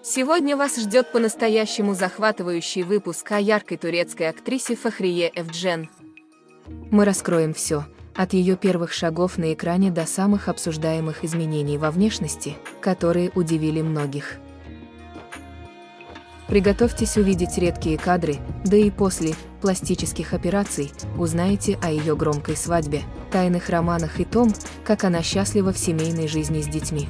Сегодня вас ждет по-настоящему захватывающий выпуск о яркой турецкой актрисе Фахрие Эвджен. Мы раскроем все, от ее первых шагов на экране до самых обсуждаемых изменений во внешности, которые удивили многих. Приготовьтесь увидеть редкие кадры, да и после пластических операций узнаете о ее громкой свадьбе, тайных романах и том, как она счастлива в семейной жизни с детьми.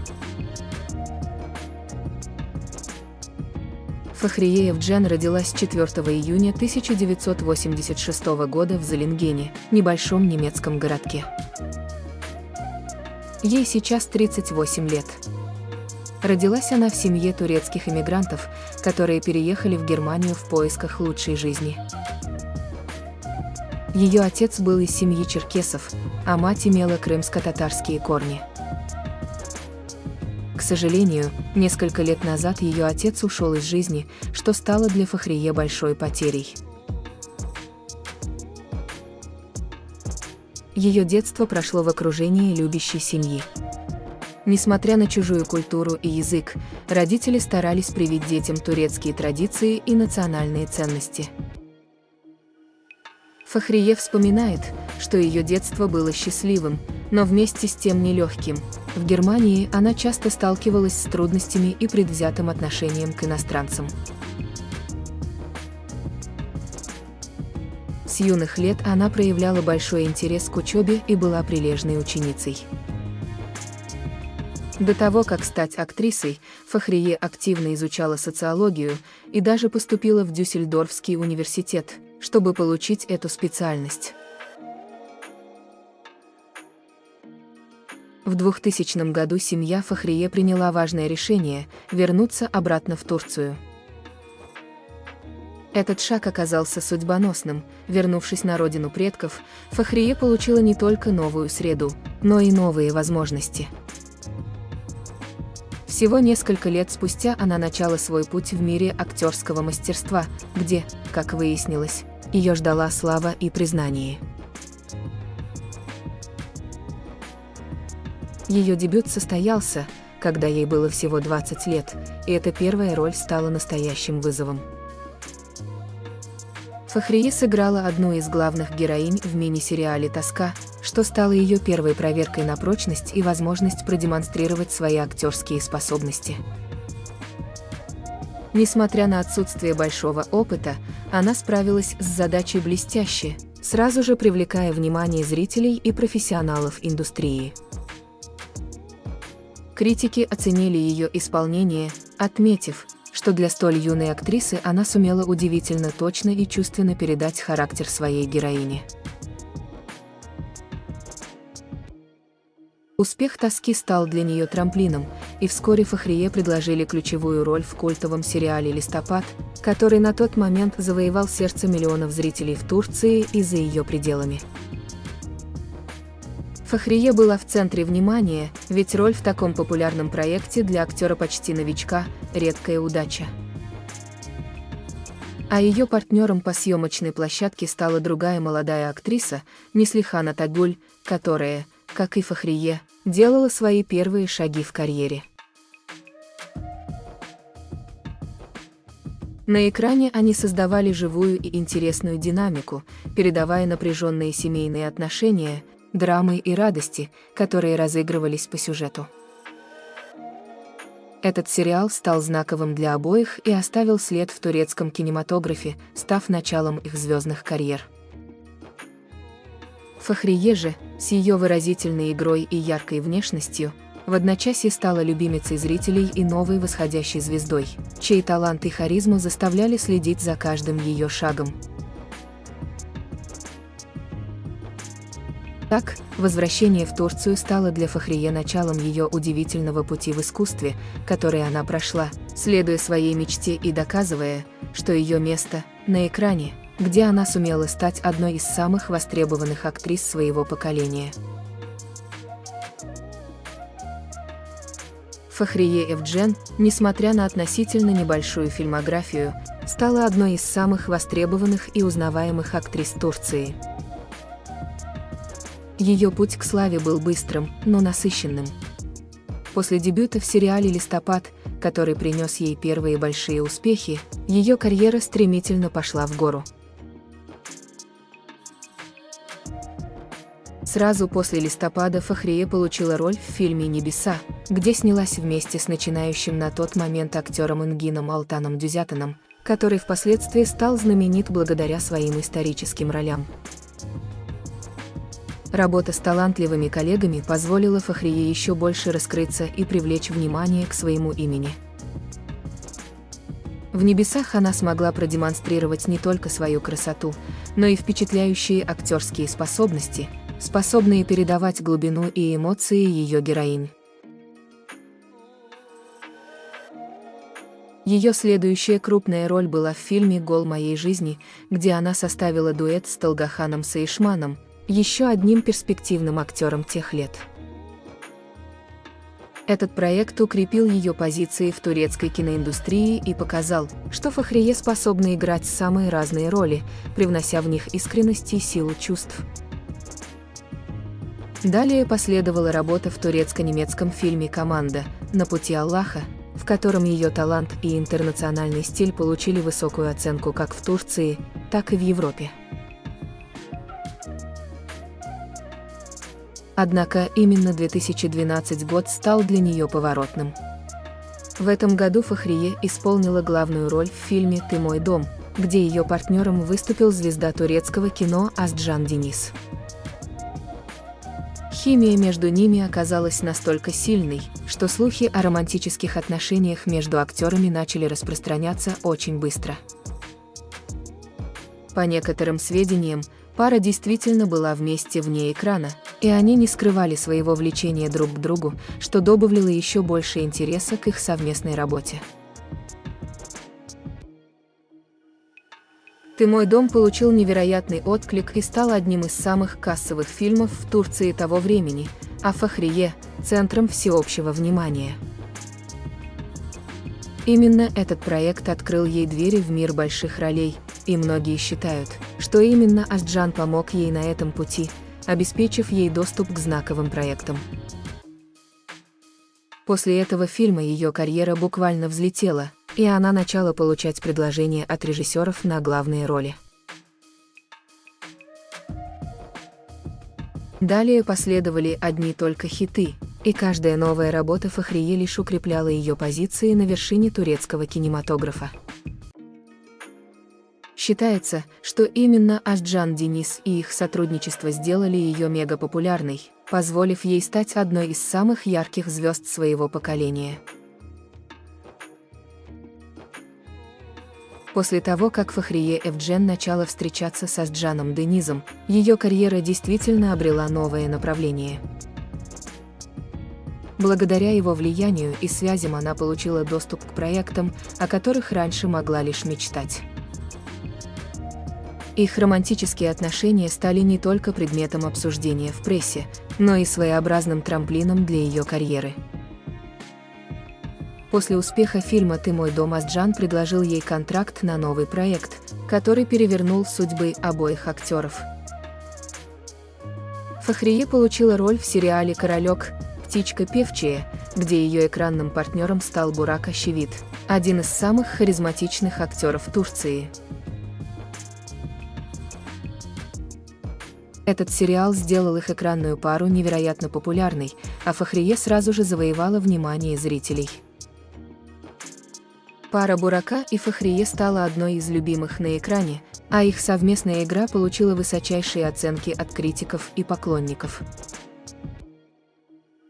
Фахрие Эвджен родилась 4 июня 1986 года в Золингене, небольшом немецком городке. Ей сейчас 38 лет. Родилась она в семье турецких эмигрантов, которые переехали в Германию в поисках лучшей жизни. Ее отец был из семьи черкесов, а мать имела крымско-татарские корни. К сожалению, несколько лет назад ее отец ушел из жизни, что стало для Фахрие большой потерей. Ее детство прошло в окружении любящей семьи. Несмотря на чужую культуру и язык, родители старались привить детям турецкие традиции и национальные ценности. Фахрие вспоминает, что ее детство было счастливым, но вместе с тем нелегким. В Германии она часто сталкивалась с трудностями и предвзятым отношением к иностранцам. С юных лет она проявляла большой интерес к учебе и была прилежной ученицей. До того, как стать актрисой, Фахрие активно изучала социологию и даже поступила в Дюссельдорфский университет, чтобы получить эту специальность. В 2000 году семья Фахрие приняла важное решение – вернуться обратно в Турцию. Этот шаг оказался судьбоносным. Вернувшись на родину предков, Фахрие получила не только новую среду, но и новые возможности. Всего несколько лет спустя она начала свой путь в мире актерского мастерства, где, как выяснилось, ее ждала слава и признание. Ее дебют состоялся, когда ей было всего 20 лет, и эта первая роль стала настоящим вызовом. Фахрие сыграла одну из главных героинь в мини-сериале «Тоска», что стало ее первой проверкой на прочность и возможность продемонстрировать свои актерские способности. Несмотря на отсутствие большого опыта, она справилась с задачей блестяще, сразу же привлекая внимание зрителей и профессионалов индустрии. Критики оценили ее исполнение, отметив, что для столь юной актрисы она сумела удивительно точно и чувственно передать характер своей героини. Успех «Тоски» стал для нее трамплином, и вскоре Фахрие предложили ключевую роль в культовом сериале «Листопад», который на тот момент завоевал сердце миллионов зрителей в Турции и за ее пределами. Фахрие была в центре внимания, ведь роль в таком популярном проекте для актера почти новичка – редкая удача. А ее партнером по съемочной площадке стала другая молодая актриса Неслихан Атагуль, которая, как и Фахрие, делала свои первые шаги в карьере. На экране они создавали живую и интересную динамику, передавая напряженные семейные отношения, драмы и радости, которые разыгрывались по сюжету. Этот сериал стал знаковым для обоих и оставил след в турецком кинематографе, став началом их звездных карьер. Фахрие же, с ее выразительной игрой и яркой внешностью, в одночасье стала любимицей зрителей и новой восходящей звездой, чей талант и харизма заставляли следить за каждым ее шагом. Так, возвращение в Турцию стало для Фахрие началом ее удивительного пути в искусстве, который она прошла, следуя своей мечте и доказывая, что ее место на экране, где она сумела стать одной из самых востребованных актрис своего поколения. Фахрие Эвджен, несмотря на относительно небольшую фильмографию, стала одной из самых востребованных и узнаваемых актрис Турции. Ее путь к славе был быстрым, но насыщенным. После дебюта в сериале «Листопад», который принес ей первые большие успехи, ее карьера стремительно пошла в гору. Сразу после «Листопада» Фахрие получила роль в фильме «Небеса», где снялась вместе с начинающим на тот момент актером Ингином Алтаном Дюзятаном, который впоследствии стал знаменит благодаря своим историческим ролям. Работа с талантливыми коллегами позволила Фахрие еще больше раскрыться и привлечь внимание к своему имени. В «Небесах» она смогла продемонстрировать не только свою красоту, но и впечатляющие актерские способности, способные передавать глубину и эмоции ее героинь. Ее следующая крупная роль была в фильме «Гол моей жизни», где она составила дуэт с Толгаханом Саишманом, еще одним перспективным актером тех лет. Этот проект укрепил ее позиции в турецкой киноиндустрии и показал, что Фахрие способна играть самые разные роли, привнося в них искренность и силу чувств. Далее последовала работа в турецко-немецком фильме «Команда. На пути Аллаха», в котором ее талант и интернациональный стиль получили высокую оценку как в Турции, так и в Европе. Однако именно 2012 год стал для нее поворотным. В этом году Фахрие исполнила главную роль в фильме «Ты мой дом», где ее партнером выступил звезда турецкого кино Астжан Денис. Химия между ними оказалась настолько сильной, что слухи о романтических отношениях между актерами начали распространяться очень быстро. По некоторым сведениям, пара действительно была вместе вне экрана, и они не скрывали своего влечения друг к другу, что добавило еще больше интереса к их совместной работе. «Ты мой дом» получил невероятный отклик и стал одним из самых кассовых фильмов в Турции того времени, а Фахрие – центром всеобщего внимания. Именно этот проект открыл ей двери в мир больших ролей, и многие считают, что именно Астжан помог ей на этом пути, обеспечив ей доступ к знаковым проектам. После этого фильма ее карьера буквально взлетела, и она начала получать предложения от режиссеров на главные роли. Далее последовали одни только хиты, и каждая новая работа Фахрие лишь укрепляла ее позиции на вершине турецкого кинематографа. Считается, что именно Астжан Денис и их сотрудничество сделали ее мегапопулярной, позволив ей стать одной из самых ярких звезд своего поколения. После того, как Фахрие Эвджен начала встречаться с Астжаном Денизом, ее карьера действительно обрела новое направление. Благодаря его влиянию и связям она получила доступ к проектам, о которых раньше могла лишь мечтать. Их романтические отношения стали не только предметом обсуждения в прессе, но и своеобразным трамплином для ее карьеры. После успеха фильма «Ты мой дом» Астжан предложил ей контракт на новый проект, который перевернул судьбы обоих актеров. Фахрие получила роль в сериале «Королек. Птичка певчая», где ее экранным партнером стал Бурак Ощевид, один из самых харизматичных актеров Турции. Этот сериал сделал их экранную пару невероятно популярной, а Фахрие сразу же завоевала внимание зрителей. Пара Бурака и Фахрие стала одной из любимых на экране, а их совместная игра получила высочайшие оценки от критиков и поклонников.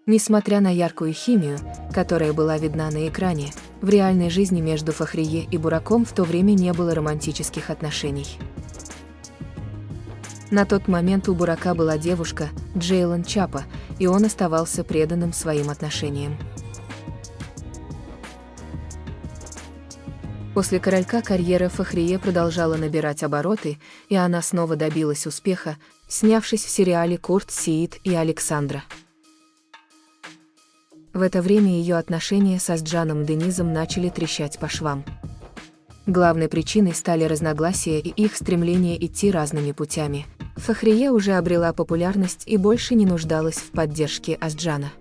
Несмотря на яркую химию, которая была видна на экране, в реальной жизни между Фахрие и Бураком в то время не было романтических отношений. На тот момент у Бурака была девушка, Джейлан Чапа, и он оставался преданным своим отношениям. После «Королька» карьера Фахрие продолжала набирать обороты, и она снова добилась успеха, снявшись в сериале «Курт Сеит и Александра». В это время ее отношения с Астжаном Денизом начали трещать по швам. Главной причиной стали разногласия и их стремление идти разными путями. Фахрие уже обрела популярность и больше не нуждалась в поддержке Астжана.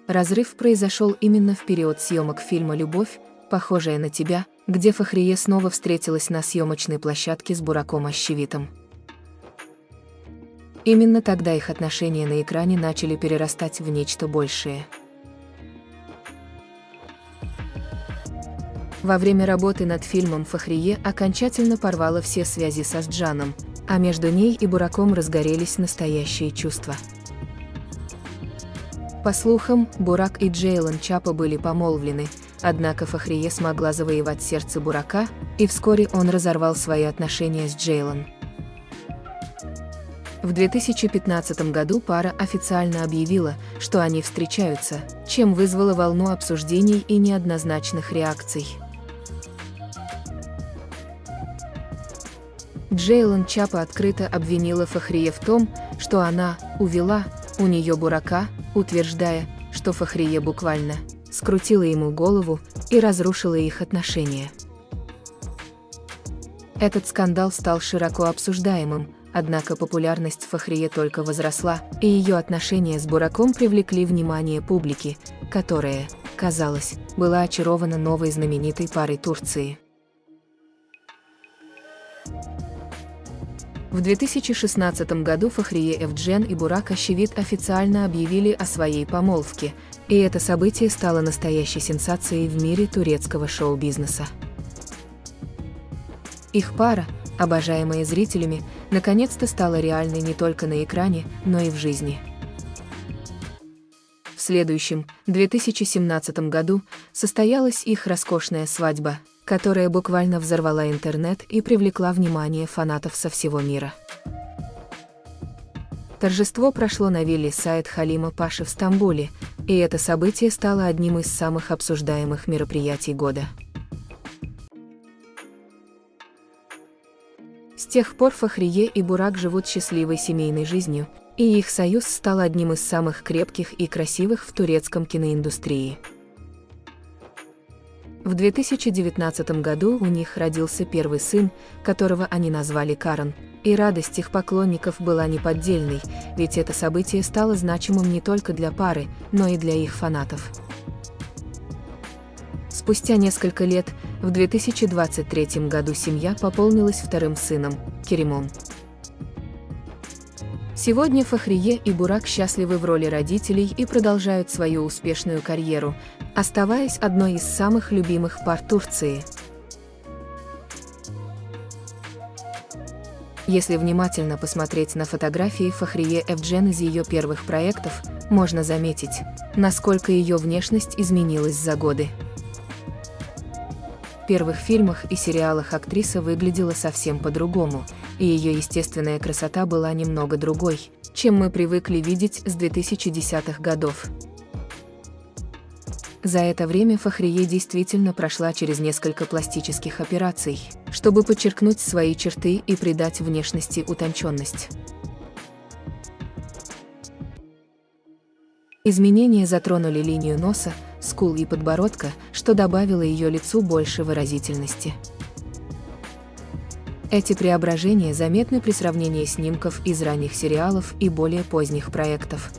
Разрыв произошел именно в период съемок фильма «Любовь, похожая на тебя», где Фахрие снова встретилась на съемочной площадке с Бураком Ощевитом. Именно тогда их отношения на экране начали перерастать в нечто большее. Во время работы над фильмом Фахрие окончательно порвала все связи со Сджаном, а между ней и Бураком разгорелись настоящие чувства. По слухам, Бурак и Джейлан Чапа были помолвлены, однако Фахрие смогла завоевать сердце Бурака, и вскоре он разорвал свои отношения с Джейлан. В 2015 году пара официально объявила, что они встречаются, чем вызвало волну обсуждений и неоднозначных реакций. Джейлан Чапа открыто обвинила Фахрие в том, что она увела у нее Бурака, утверждая, что Фахрие буквально скрутила ему голову и разрушила их отношения. Этот скандал стал широко обсуждаемым, однако популярность Фахрие только возросла, и ее отношения с Бураком привлекли внимание публики, которая, казалось, была очарована новой знаменитой парой Турции. В 2016 году Фахрие Эвджен и Бурак Ощевит официально объявили о своей помолвке, и это событие стало настоящей сенсацией в мире турецкого шоу-бизнеса. Их пара, обожаемая зрителями, наконец-то стала реальной не только на экране, но и в жизни. В следующем, 2017 году, состоялась их роскошная свадьба, которая буквально взорвала интернет и привлекла внимание фанатов со всего мира. Торжество прошло на вилле Саид Халима Паши в Стамбуле, и это событие стало одним из самых обсуждаемых мероприятий года. С тех пор Фахрие и Бурак живут счастливой семейной жизнью, и их союз стал одним из самых крепких и красивых в турецком киноиндустрии. В 2019 году у них родился первый сын, которого они назвали Карен, и радость их поклонников была неподдельной, ведь это событие стало значимым не только для пары, но и для их фанатов. Спустя несколько лет, в 2023 году семья пополнилась вторым сыном, Керимом. Сегодня Фахрие и Бурак счастливы в роли родителей и продолжают свою успешную карьеру, оставаясь одной из самых любимых пар Турции. Если внимательно посмотреть на фотографии Фахрие Эвджен из ее первых проектов, можно заметить, насколько ее внешность изменилась за годы. В первых фильмах и сериалах актриса выглядела совсем по-другому, и ее естественная красота была немного другой, чем мы привыкли видеть с 2010-х годов. За это время Фахрие действительно прошла через несколько пластических операций, чтобы подчеркнуть свои черты и придать внешности утонченность. Изменения затронули линию носа, скул и подбородка, что добавило ее лицу больше выразительности. Эти преображения заметны при сравнении снимков из ранних сериалов и более поздних проектов.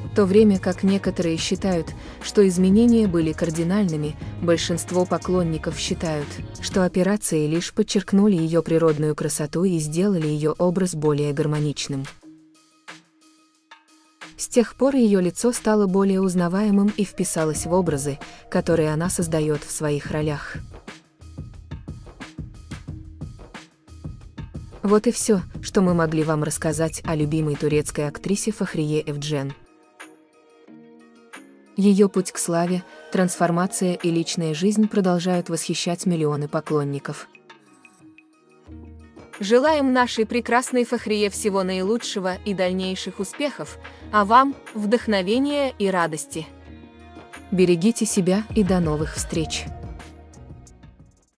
В то время как некоторые считают, что изменения были кардинальными, большинство поклонников считают, что операции лишь подчеркнули ее природную красоту и сделали ее образ более гармоничным. С тех пор ее лицо стало более узнаваемым и вписалось в образы, которые она создает в своих ролях. Вот и все, что мы могли вам рассказать о любимой турецкой актрисе Фахрие Эвджен. Ее путь к славе, трансформация и личная жизнь продолжают восхищать миллионы поклонников. Желаем нашей прекрасной Фахрие всего наилучшего и дальнейших успехов, а вам – вдохновения и радости. Берегите себя и до новых встреч!